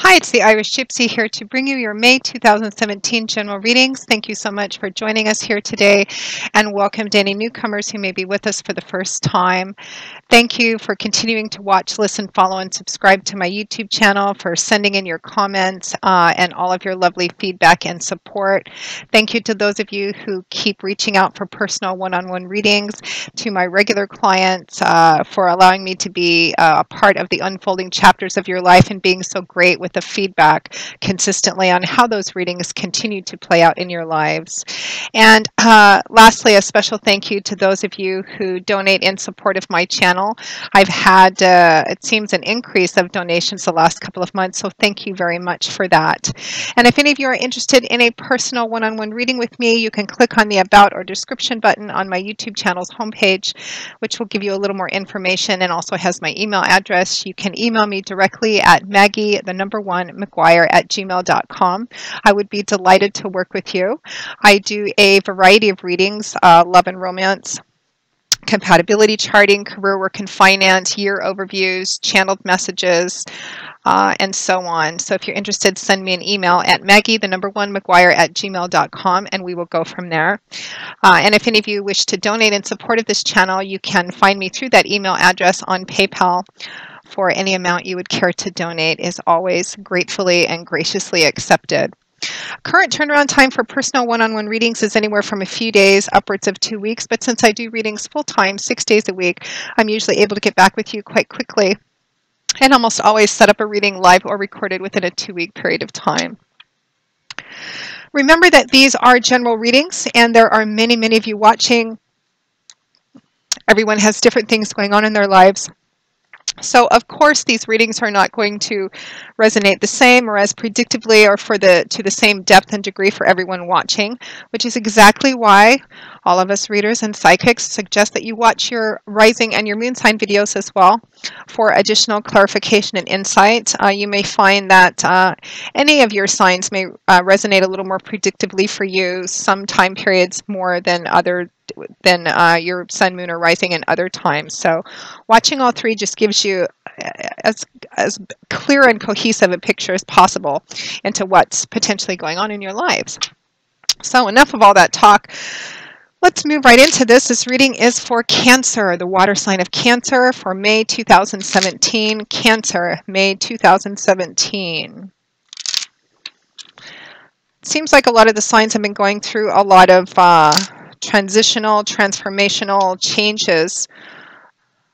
Hi, it's the Irish Gypsy here to bring you your May 2017 general readings. Thank you so much for joining us here today, and welcome to any newcomers who may be with us for the first time. Thank you for continuing to watch, listen, follow, and subscribe to my YouTube channel, for sending in your comments and all of your lovely feedback and support. Thank you to those of you who keep reaching out for personal one-on-one readings, to my regular clients for allowing me to be a part of the unfolding chapters of your life and being so great with the feedback consistently on how those readings continue to play out in your lives. And lastly, a special thank you to those of you who donate in support of my channel. I've had, it seems, an increase of donations the last couple of months, so thank you very much for that. And if any of you are interested in a personal one-on-one reading with me, you can click on the About or Description button on my YouTube channel's homepage, which will give you a little more information and also has my email address. You can email me directly at Maggie1McGuire@gmail.com. I would be delighted to work with you. I do a variety of readings, love and romance, compatibility charting, career, work, and finance, year overviews, channeled messages, and so on. So if you're interested, send me an email at Maggie1McGuire@gmail.com, and we will go from there. And if any of you wish to donate in support of this channel, you can find me through that email address on PayPal. For any amount you would care to donate is always gratefully and graciously accepted. Current turnaround time for personal one-on-one readings is anywhere from a few days upwards of 2 weeks, but since I do readings full-time, 6 days a week, I'm usually able to get back with you quite quickly and almost always set up a reading live or recorded within a 2-week period of time. Remember that these are general readings, and there are many, many of you watching. Everyone has different things going on in their lives. So, of course, these readings are not going to resonate the same or as predictably or to the same depth and degree for everyone watching, which is exactly why all of us readers and psychics suggest that you watch your rising and your moon sign videos as well for additional clarification and insight. You may find that any of your signs may resonate a little more predictably for you, some time periods more than your sun, moon, or rising in other times. So watching all three just gives you as clear and cohesive a picture as possible into what's potentially going on in your lives. So enough of all that talk. Let's move right into this. This reading is for Cancer, the water sign of Cancer, for May 2017. Cancer, May 2017. It seems like a lot of the signs have been going through a lot of transitional, transformational changes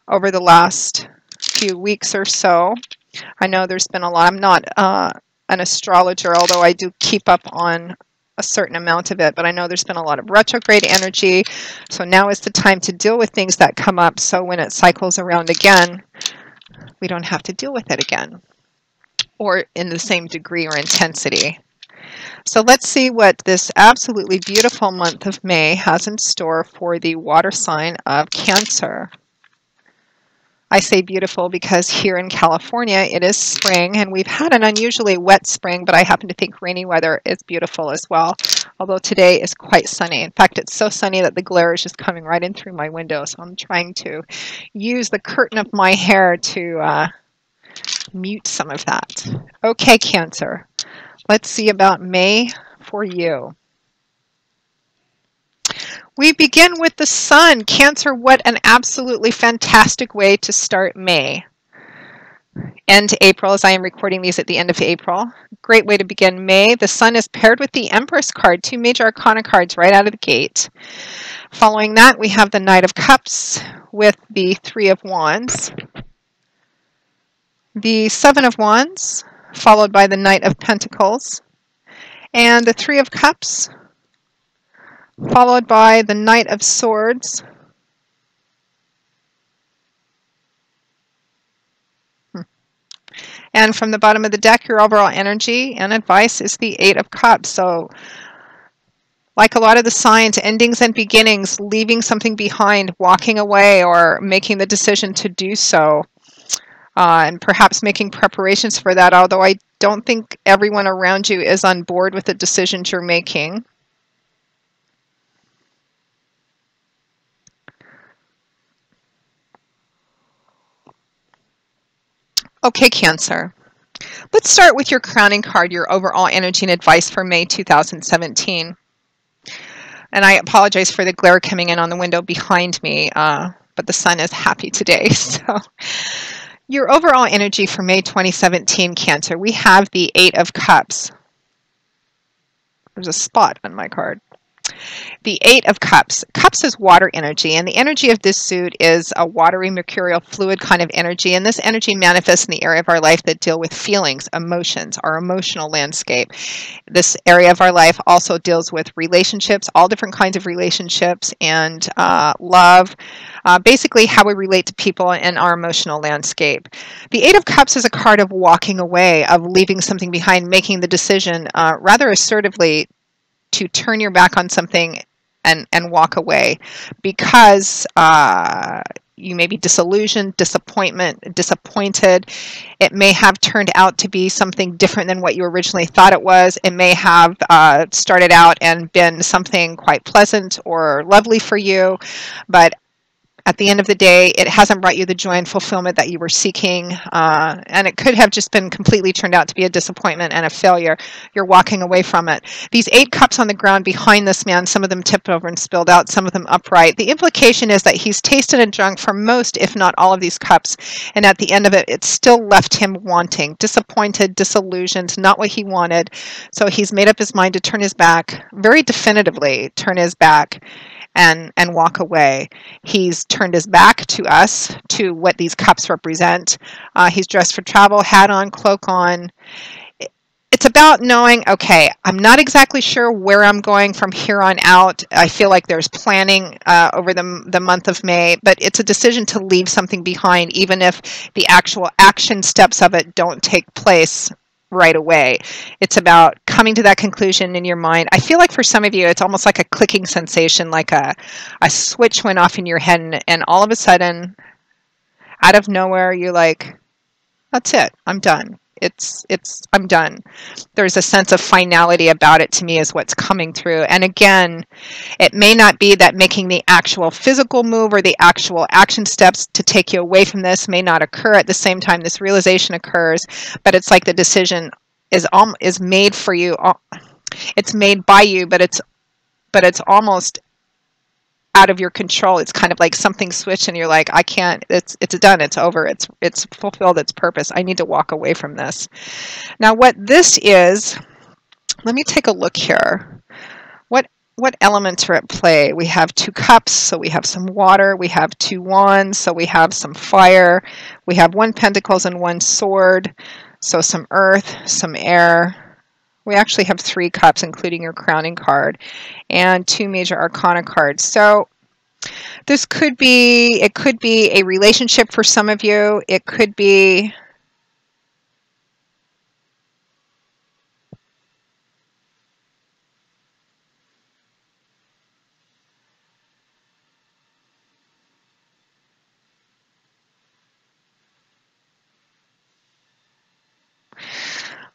over the last few weeks or so. I know there's been a lot. I'm not an astrologer, although I do keep up on a certain amount of it, but I know there's been a lot of retrograde energy. So now is the time to deal with things that come up, so when it cycles around again, we don't have to deal with it again, or in the same degree or intensity. So let's see what this absolutely beautiful month of May has in store for the water sign of Cancer. I say beautiful because here in California it is spring, and we've had an unusually wet spring, but I happen to think rainy weather is beautiful as well, although today is quite sunny. In fact, it's so sunny that the glare is just coming right in through my window, so I'm trying to use the curtain of my hair to mute some of that. Okay, Cancer, let's see about May for you. We begin with the sun. Cancer, what an absolutely fantastic way to start May. End April, as I am recording these at the end of April. Great way to begin May. The sun is paired with the Empress card, two major arcana cards right out of the gate. Following that, we have the Knight of Cups with the Three of Wands. The Seven of Wands, followed by the Knight of Pentacles. And the Three of Cups, followed by the Knight of Swords, and from the bottom of the deck, your overall energy and advice is the Eight of Cups. So like a lot of the signs, endings and beginnings, leaving something behind, walking away, or making the decision to do so, and perhaps making preparations for that, although I don't think everyone around you is on board with the decisions you're making. Okay, Cancer. Let's start with your crowning card, your overall energy and advice for May 2017. And I apologize for the glare coming in on the window behind me, but the sun is happy today. So your overall energy for May 2017, Cancer, we have the Eight of Cups. There's a spot on my card. The Eight of Cups. Cups is water energy, and the energy of this suit is a watery, mercurial, fluid kind of energy, and this energy manifests in the area of our life that deal with feelings, emotions, our emotional landscape. This area of our life also deals with relationships, all different kinds of relationships, and love, basically how we relate to people in our emotional landscape. The Eight of Cups is a card of walking away, of leaving something behind, making the decision rather assertively to turn your back on something and walk away because you may be disillusioned, disappointed. It may have turned out to be something different than what you originally thought it was. It may have started out and been something quite pleasant or lovely for you, but at the end of the day, it hasn't brought you the joy and fulfillment that you were seeking, and it could have just been completely turned out to be a disappointment and a failure. You're walking away from it. These 8 cups on the ground behind this man, some of them tipped over and spilled out, some of them upright. The implication is that he's tasted and drunk from most, if not all of these cups, and at the end of it, it still left him wanting, disappointed, disillusioned, not what he wanted. So he's made up his mind to turn his back, very definitively turn his back, and walk away. He's turned his back to us, to what these cups represent. He's dressed for travel, hat on, cloak on. It's about knowing, okay, I'm not exactly sure where I'm going from here on out. I feel like there's planning over the month of May, but it's a decision to leave something behind, even if the actual action steps of it don't take place right away. It's about coming to that conclusion in your mind. I feel like for some of you, it's almost like a clicking sensation, like a switch went off in your head, and all of a sudden, out of nowhere, you're like, that's it. I'm done. I'm done. There's a sense of finality about it, to me, is what's coming through. And again, it may not be that making the actual physical move or the actual action steps to take you away from this may not occur at the same time this realization occurs, but it's like the decision is made for you. It's made by you, but it's almost out of your control. It's kind of like something switched and you're like, I can't, it's done, it's over, it's fulfilled its purpose. I need to walk away from this. Now what this is, let me take a look here. What elements are at play? We have 2 cups, so we have some water. We have 2 wands, so we have some fire. We have 1 pentacles and 1 sword, so some earth, some air. We actually have 3 cups, including your crowning card, and 2 major arcana cards. So this could be a relationship for some of you. It could be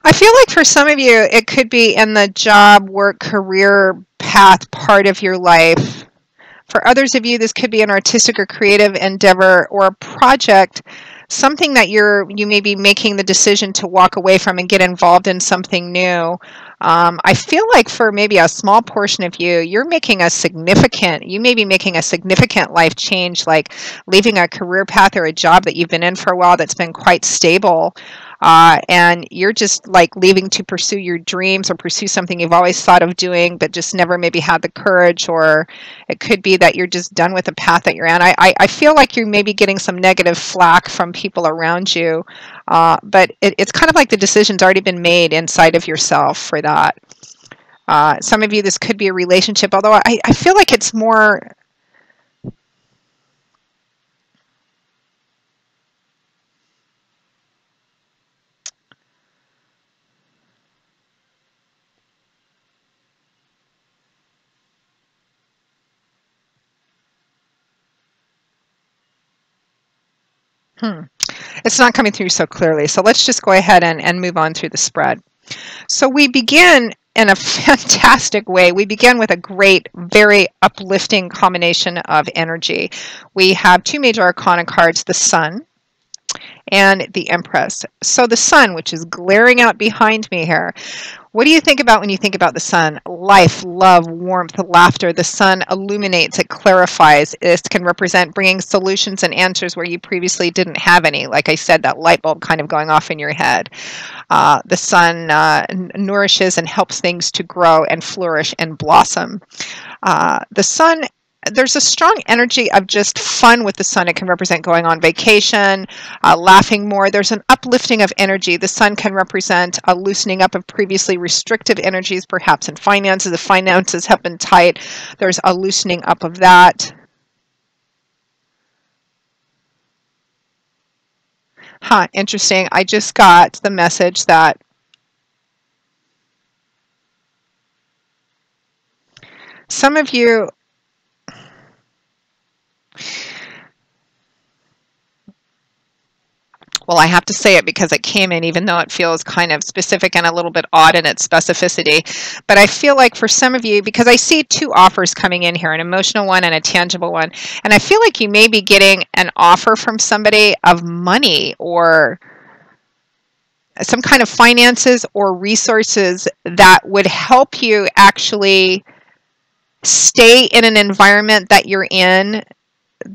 I feel like for some of you, it could be in the job, work, career path part of your life. For others of you, this could be an artistic or creative endeavor or a project, something that you may be making the decision to walk away from and get involved in something new. I feel like for maybe a small portion of you, you may be making a significant life change, like leaving a career path or a job that you've been in for a while that's been quite stable. And you're just like leaving to pursue your dreams or pursue something you've always thought of doing, but just never maybe had the courage, or it could be that you're just done with the path that you're in. I feel like you may be getting some negative flack from people around you, but it's kind of like the decision's already been made inside of yourself for that. Some of you, this could be a relationship, although I feel like it's more... It's not coming through so clearly. So let's just go ahead and move on through the spread. So we begin in a fantastic way. We begin with a great, very uplifting combination of energy. We have 2 major arcana cards, the Sun and the Empress. So the sun, which is glaring out behind me here, what do you think about when you think about the sun? Life, love, warmth, laughter. The sun illuminates, it clarifies. It can represent bringing solutions and answers where you previously didn't have any. Like I said, that light bulb kind of going off in your head. The sun nourishes and helps things to grow and flourish and blossom. The sun, there's a strong energy of just fun with the sun. It can represent going on vacation, laughing more. There's an uplifting of energy. The sun can represent a loosening up of previously restrictive energies, perhaps in finances. If finances have been tight, there's a loosening up of that. Interesting. I just got the message that some of you, well, I have to say it because it came in, even though it feels kind of specific and a little bit odd in its specificity. But I feel like for some of you, because I see two offers coming in here, an emotional one and a tangible one, and I feel like you may be getting an offer from somebody of money or some kind of finances or resources that would help you actually stay in an environment that you're in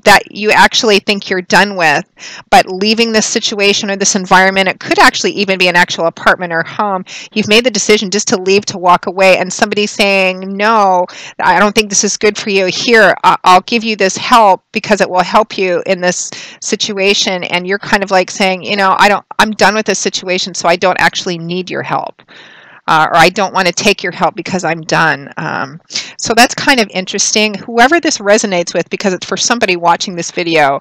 that you actually think you're done with, but leaving this situation or this environment, it could actually even be an actual apartment or home. You've made the decision just to leave, to walk away, and somebody's saying, no, I don't think this is good for you. Here, I'll give you this help because it will help you in this situation. And you're kind of like saying, I'm done with this situation, so I don't actually need your help. Or I don't want to take your help because I'm done. So that's kind of interesting. Whoever this resonates with, because it's for somebody watching this video,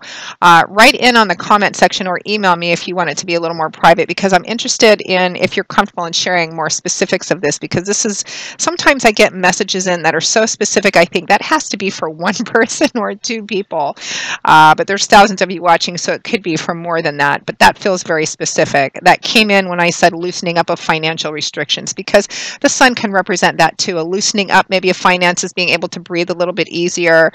write in on the comment section or email me if you want it to be a little more private, because I'm interested in if you're comfortable in sharing more specifics of this, because this is, sometimes I get messages in that are so specific, I think that has to be for one person or two people. But there's thousands of you watching, so it could be for more than that. But that feels very specific. That came in when I said loosening up of financial restrictions, because the sun can represent that too, a loosening up maybe of finances, being able to breathe a little bit easier.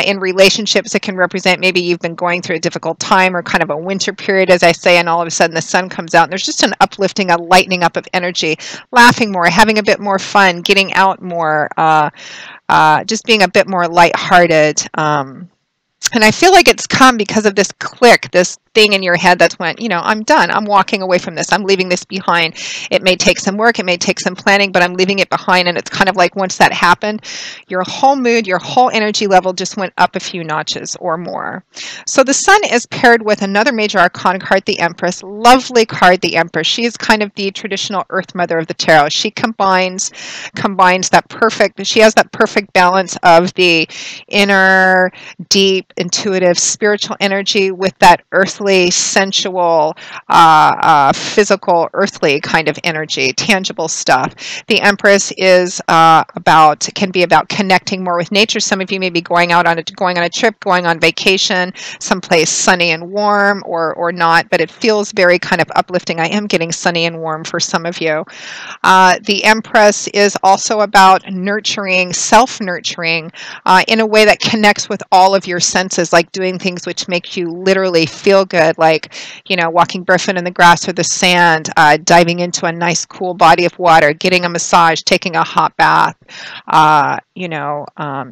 In relationships, it can represent maybe you've been going through a difficult time or kind of a winter period, as I say, and all of a sudden the sun comes out and there's just an uplifting, a lightening up of energy, laughing more, having a bit more fun, getting out more, just being a bit more lighthearted. And I feel like it's come because of this click, this thing in your head that's went, I'm done. I'm walking away from this. I'm leaving this behind. It may take some work. It may take some planning, but I'm leaving it behind. And it's kind of like once that happened, your whole mood, your whole energy level just went up a few notches or more. So the sun is paired with another major arcana card, the Empress. Lovely card, the Empress. She is kind of the traditional Earth Mother of the tarot. She combines that perfect, she has that perfect balance of the inner, deep, intuitive, spiritual energy with that earthly, sensual, physical, earthly kind of energy, tangible stuff. The Empress is can be about connecting more with nature. Some of you may be going on a trip, going on vacation, someplace sunny and warm, or not, but it feels very kind of uplifting. I am getting sunny and warm for some of you. The Empress is also about nurturing, self-nurturing, in a way that connects with all of your senses, like doing things which make you literally feel good, like, walking barefoot in the grass or the sand, diving into a nice cool body of water, getting a massage, taking a hot bath,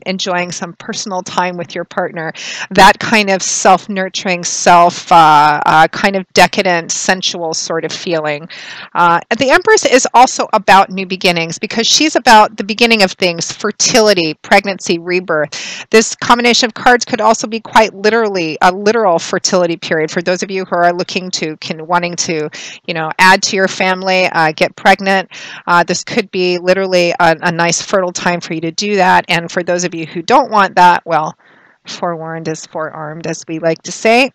enjoying some personal time with your partner. That kind of self-nurturing, kind of decadent, sensual sort of feeling. The Empress is also about new beginnings, because she's about the beginning of things, fertility, pregnancy, rebirth. This combination of cards could also be quite literally a literal fertility period for those of you who are wanting to, add to your family, get pregnant. This could be literally a nice fertile time for you to do that. And for those of you who don't want that, well, forewarned is forearmed, as we like to say.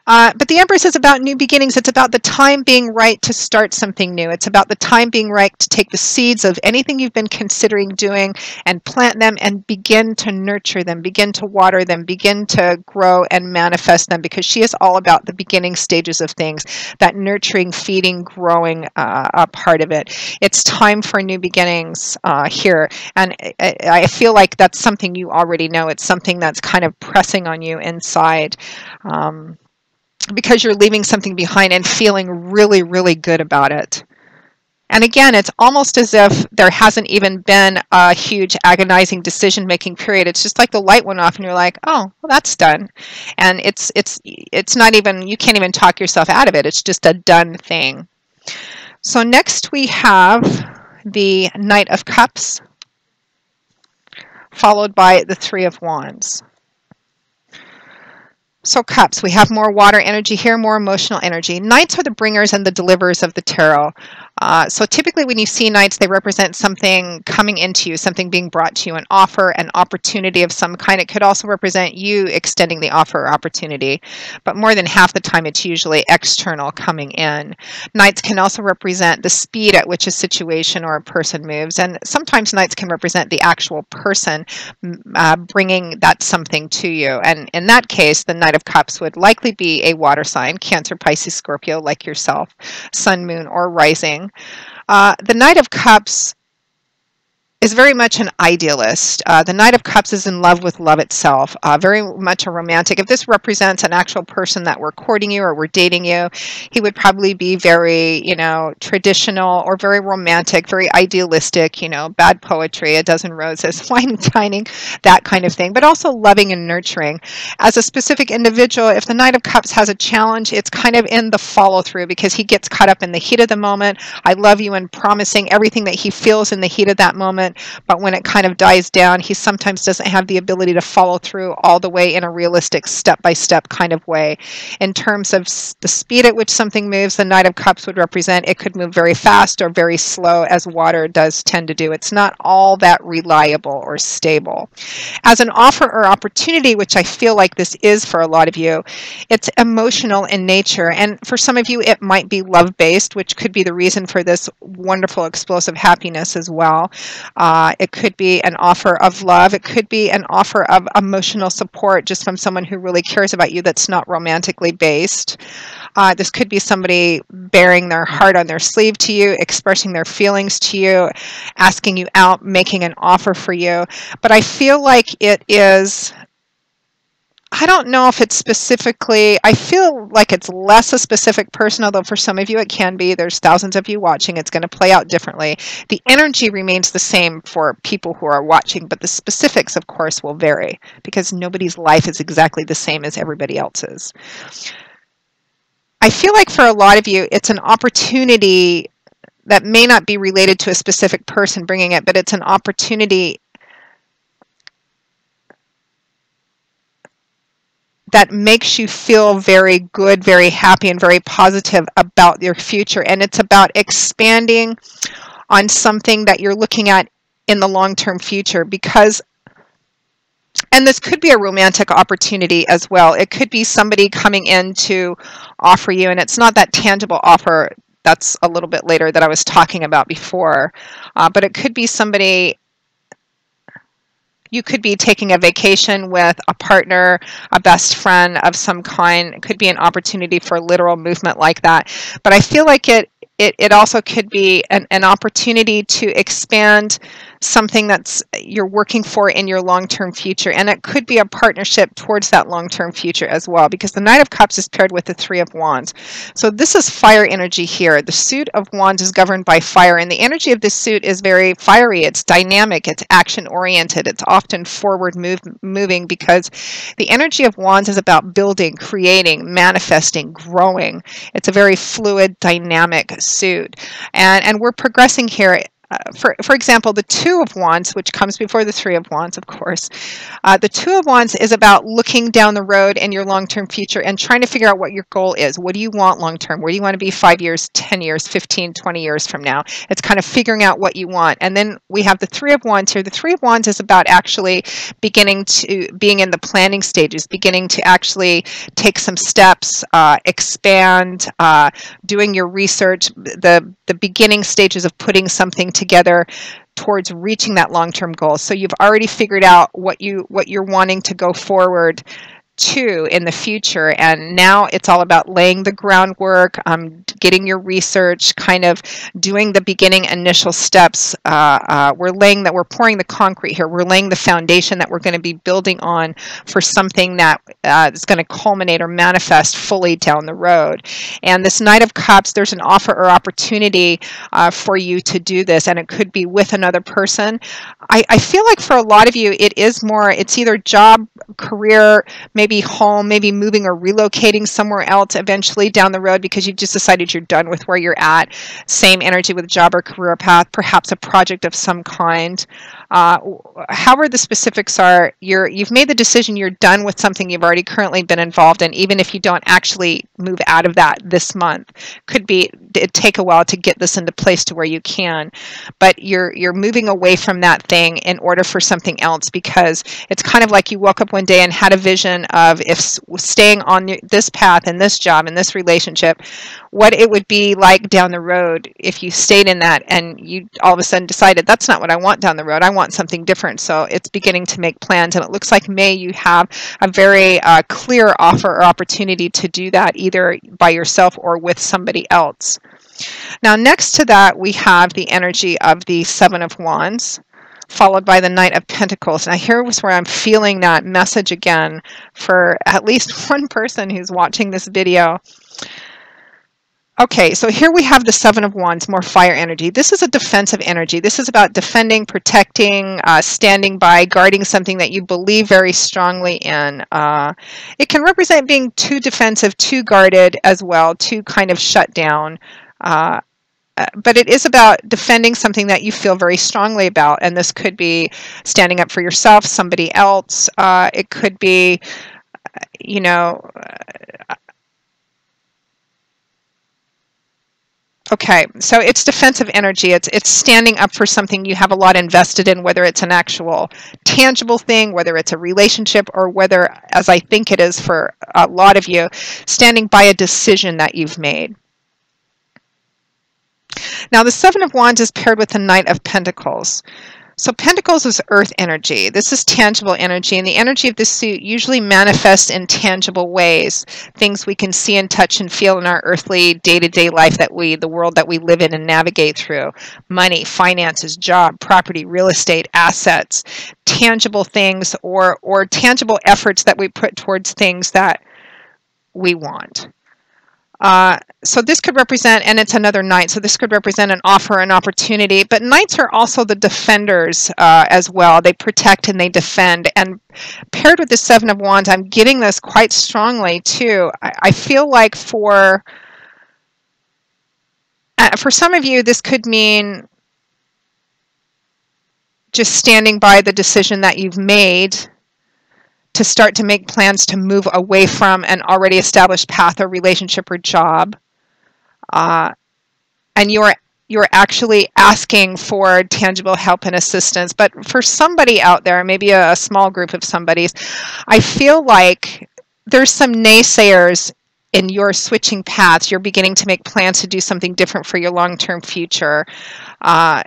But the Empress is about new beginnings. It's about the time being right to start something new. It's about the time being right to take the seeds of anything you've been considering doing and plant them and begin to nurture them, begin to water them, begin to grow and manifest them, because she is all about the beginning stages of things, that nurturing, feeding, growing part of it. It's time for new beginnings here. And I feel like that's something you already know. It's something that's kind of pressing on you inside. because you're leaving something behind and feeling really, really good about it. And again, it's almost as if there hasn't even been a huge agonizing decision-making period. It's just like the light went off and you're like, oh, well, that's done. And it's not even, you can't even talk yourself out of it. It's just a done thing. So next we have the Knight of Cups, followed by the Three of Wands. So cups, we have more water energy here, more emotional energy. Knights are the bringers and the deliverers of the tarot. So typically when you see knights, they represent something coming into you, something being brought to you, an offer, an opportunity of some kind. It could also represent you extending the offer or opportunity, but more than half the time it's usually external coming in. Knights can also represent the speed at which a situation or a person moves, and sometimes knights can represent the actual person bringing that something to you. And in that case, the Knight of Cups would likely be a water sign, Cancer, Pisces, Scorpio, like yourself, Sun, Moon, or Rising. The Knight of Cups is very much an idealist. The Knight of Cups is in love with love itself, very much a romantic. If this represents an actual person that were courting you or were dating you, he would probably be very, traditional or very romantic, very idealistic, bad poetry, a dozen roses, wine and dining, that kind of thing, but also loving and nurturing. As a specific individual, if the Knight of Cups has a challenge, it's kind of in the follow through because he gets caught up in the heat of the moment. I love you, and promising everything that he feels in the heat of that moment. But when it kind of dies down, he sometimes doesn't have the ability to follow through all the way in a realistic step-by-step kind of way. In terms of the speed at which something moves, the Knight of Cups would represent it could move very fast or very slow, as water does tend to do. It's not all that reliable or stable. As an offer or opportunity, which I feel like this is for a lot of you, it's emotional in nature. And for some of you, it might be love-based, which could be the reason for this wonderful, explosive happiness as well. It could be an offer of love. It could be an offer of emotional support just from someone who really cares about you that's not romantically based. This could be somebody bearing their heart on their sleeve to you, expressing their feelings to you, asking you out, making an offer for you. But I feel like it is, I don't know if it's specifically, I feel like it's less a specific person, although for some of you it can be. There's thousands of you watching. It's going to play out differently. The energy remains the same for people who are watching, but the specifics, of course, will vary because nobody's life is exactly the same as everybody else's. I feel like for a lot of you, it's an opportunity that may not be related to a specific person bringing it, but it's an opportunity that makes you feel very good, very happy, and very positive about your future. And it's about expanding on something that you're looking at in the long-term future because, and this could be a romantic opportunity as well. It could be somebody coming in to offer you, and it's not that tangible offer. That's a little bit later that I was talking about before. But it could be somebody. You could be taking a vacation with a partner, a best friend of some kind. It could be an opportunity for literal movement like that. But I feel like it also could be an opportunity to expand something that's you're working for in your long-term future. And it could be a partnership towards that long-term future as well, because the Knight of Cups is paired with the Three of Wands. So this is fire energy here. The suit of Wands is governed by fire, and the energy of this suit is very fiery. It's dynamic. It's action-oriented. It's often forward moving because the energy of Wands is about building, creating, manifesting, growing. It's a very fluid, dynamic suit. And we're progressing here. For example, the Two of Wands, which comes before the Three of Wands, of course, the Two of Wands is about looking down the road in your long-term future and trying to figure out what your goal is. What do you want long-term? Where do you want to be 5 years, 10 years, 15, 20 years from now? It's kind of figuring out what you want. And then we have the Three of Wands here. The Three of Wands is about actually beginning to being in the planning stages, beginning to actually take some steps, expand, doing your research, the beginning stages of putting something together towards reaching that long-term goal. So you've already figured out what you're wanting to go forward too in the future. And now it's all about laying the groundwork, getting your research, kind of doing the beginning initial steps. We're pouring the concrete here. We're laying the foundation that we're going to be building on for something that is going to culminate or manifest fully down the road. And this Knight of Cups, there's an offer or opportunity for you to do this, and it could be with another person. I feel like for a lot of you, it's either job, career, maybe home, maybe moving or relocating somewhere else eventually down the road because you've just decided you're done with where you're at. Same energy with job or career path, perhaps a project of some kind. However the specifics are, you've made the decision, you're done with something you've already currently been involved in, even if you don't actually move out of that this month. It'd take a while to get this into place to where you can, but you're moving away from that thing in order for something else, because it's kind of like you woke up one day and had a vision of if staying on this path and this job and this relationship, what it would be like down the road if you stayed in that, and you all of a sudden decided that's not what I want down the road. I want something different. So it's beginning to make plans, and it looks like May you have a very clear offer or opportunity to do that, either by yourself or with somebody else. Now, next to that, we have the energy of the Seven of Wands, followed by the Knight of Pentacles. Now, here was where I'm feeling that message again for at least one person who's watching this video. Okay, so here we have the Seven of Wands, more fire energy. This is a defensive energy. This is about defending, protecting, standing by, guarding something that you believe very strongly in. It can represent being too defensive, too guarded as well, too kind of shut down. But it is about defending something that you feel very strongly about. And this could be standing up for yourself, somebody else. It could be, okay, so it's defensive energy. It's standing up for something you have a lot invested in, whether it's an actual tangible thing, whether it's a relationship, or whether, as I think it is for a lot of you, standing by a decision that you've made. Now, the Seven of Wands is paired with the Knight of Pentacles. So Pentacles is earth energy. This is tangible energy, and the energy of this suit usually manifests in tangible ways, things we can see and touch and feel in our earthly day-to-day life, the world that we live in and navigate through. Money, finances, job, property, real estate, assets, tangible things, or tangible efforts that we put towards things that we want. So this could represent, and it's another Knight, so this could represent an offer, an opportunity, but Knights are also the defenders as well. They protect and they defend, and paired with the Seven of Wands, I'm getting this quite strongly too. I feel like for some of you, this could mean just standing by the decision that you've made to start to make plans to move away from an already established path or relationship or job. And you're actually asking for tangible help and assistance. But for somebody out there, maybe a small group of somebody's, I feel like there's some naysayers in your switching paths. You're beginning to make plans to do something different for your long-term future. And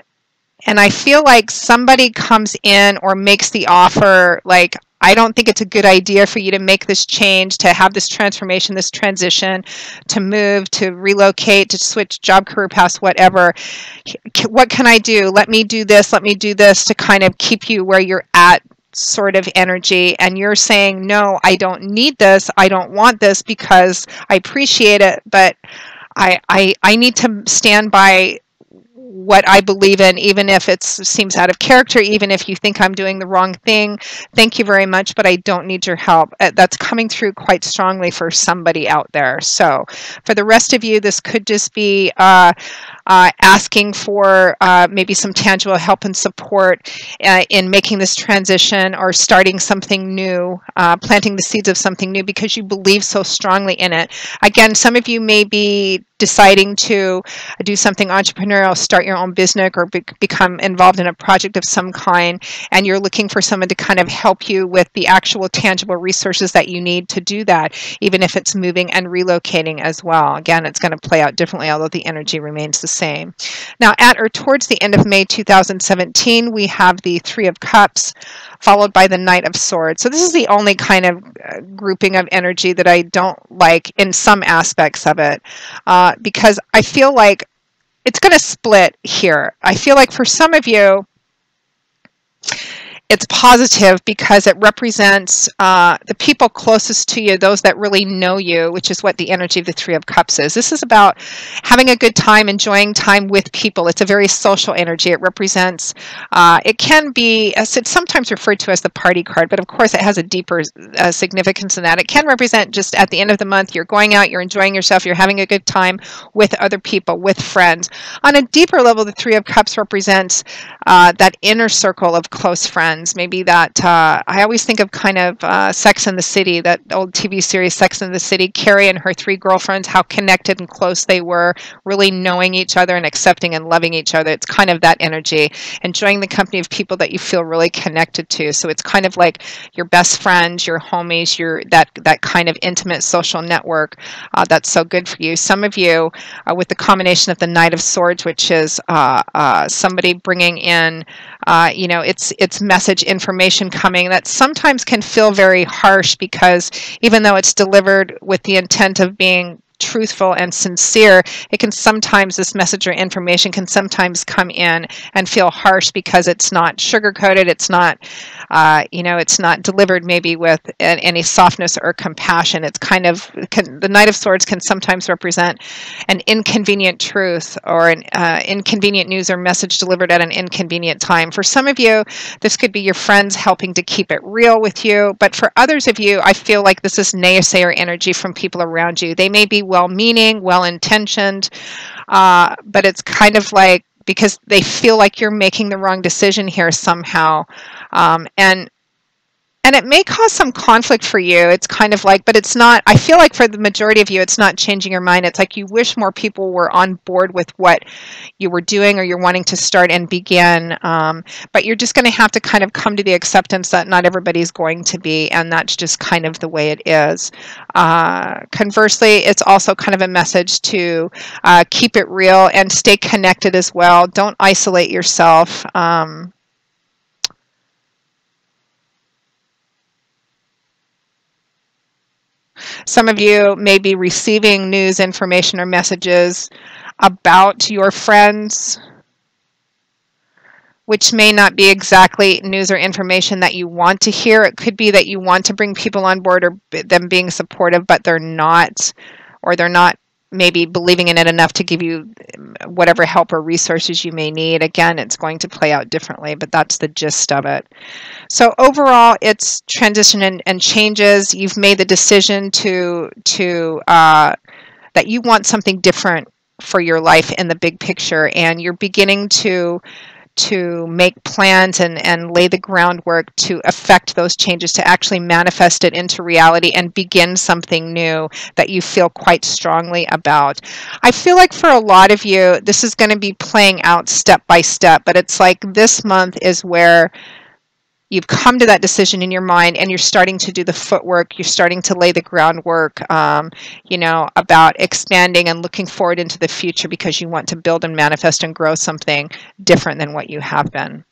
I feel like somebody comes in or makes the offer like, I don't think it's a good idea for you to make this change, to have this transformation, this transition, to move, to relocate, to switch job, career paths, whatever. What can I do? Let me do this to kind of keep you where you're at, sort of energy. And you're saying, no, I don't need this. I don't want this because I appreciate it, but I need to stand by what I believe in, even if it seems out of character, even if you think I'm doing the wrong thing. Thank you very much, but I don't need your help. That's coming through quite strongly for somebody out there. So for the rest of you, this could just be asking for maybe some tangible help and support in making this transition or starting something new, planting the seeds of something new because you believe so strongly in it. Again, some of you may be deciding to do something entrepreneurial, start your own business, or become involved in a project of some kind, and you're looking for someone to kind of help you with the actual tangible resources that you need to do that, even if it's moving and relocating as well. Again, it's going to play out differently, although the energy remains the same. Now, at or towards the end of May 2017, we have the Three of Cups, followed by the Knight of Swords. So this is the only kind of grouping of energy that I don't like in some aspects of it, because I feel like it's going to split here. I feel like for some of you, it's positive because it represents the people closest to you, those that really know you, which is what the energy of the Three of Cups is. This is about having a good time, enjoying time with people. It's a very social energy. It represents, it can be, as it's sometimes referred to as the party card, but of course it has a deeper significance than that. It can represent just at the end of the month, you're going out, you're enjoying yourself, you're having a good time with other people, with friends. On a deeper level, the Three of Cups represents that inner circle of close friends. Maybe that, I always think of kind of Sex and the City, that old TV series Sex and the City, Carrie and her three girlfriends, how connected and close they were, really knowing each other and accepting and loving each other. It's kind of that energy, enjoying the company of people that you feel really connected to. So it's kind of like your best friends, your homies, that kind of intimate social network that's so good for you. Some of you, with the combination of the Knight of Swords, which is somebody bringing in, it's message information coming that sometimes can feel very harsh, because even though it's delivered with the intent of being truthful and sincere, it can sometimes, this message or information can sometimes come in and feel harsh because it's not sugar-coated, it's not, it's not delivered maybe with any softness or compassion. It's kind of, the Knight of Swords can sometimes represent an inconvenient truth or an inconvenient news or message delivered at an inconvenient time. For some of you, this could be your friends helping to keep it real with you, but for others of you, I feel like this is naysayer energy from people around you. They may be well-meaning, well-intentioned, but it's kind of like, because they feel like you're making the wrong decision here somehow, and it may cause some conflict for you. It's kind of like, but it's not, I feel like for the majority of you, it's not changing your mind. It's like you wish more people were on board with what you were doing or you're wanting to start and begin. But you're just going to have to kind of come to the acceptance that not everybody's going to be, and that's just kind of the way it is. Conversely, it's also kind of a message to keep it real and stay connected as well. Don't isolate yourself. Some of you may be receiving news, information, or messages about your friends, which may not be exactly news or information that you want to hear. It could be that you want to bring people on board or them being supportive, but they're not, or they're not maybe believing in it enough to give you whatever help or resources you may need. Again, it's going to play out differently, but that's the gist of it. So overall, it's transition and changes. You've made the decision that you want something different for your life in the big picture, and you're beginning to make plans and lay the groundwork to affect those changes, to actually manifest it into reality and begin something new that you feel quite strongly about. I feel like for a lot of you, this is going to be playing out step by step, but it's like this month is where you've come to that decision in your mind and you're starting to do the footwork, you're starting to lay the groundwork, about expanding and looking forward into the future, because you want to build and manifest and grow something different than what you have been.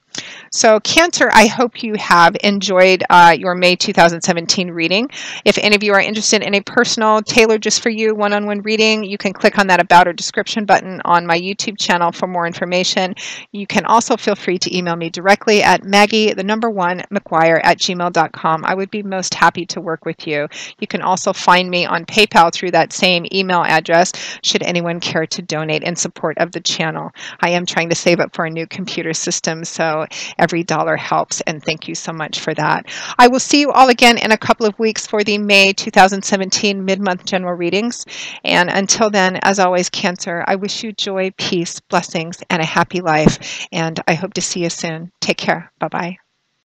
So Cancer, I hope you have enjoyed your May 2017 reading. If any of you are interested in a personal, tailored just for you, one-on-one reading, you can click on that About or Description button on my YouTube channel for more information. You can also feel free to email me directly at Maggie1McGuire@gmail.com. I would be most happy to work with you. You can also find me on PayPal through that same email address, should anyone care to donate in support of the channel. I am trying to save up for a new computer system, so every dollar helps, and thank you so much for that. I will see you all again in a couple of weeks for the May 2017 mid-month general readings, and until then, as always, Cancer, I wish you joy, peace, blessings, and a happy life, and I hope to see you soon. Take care. Bye-bye.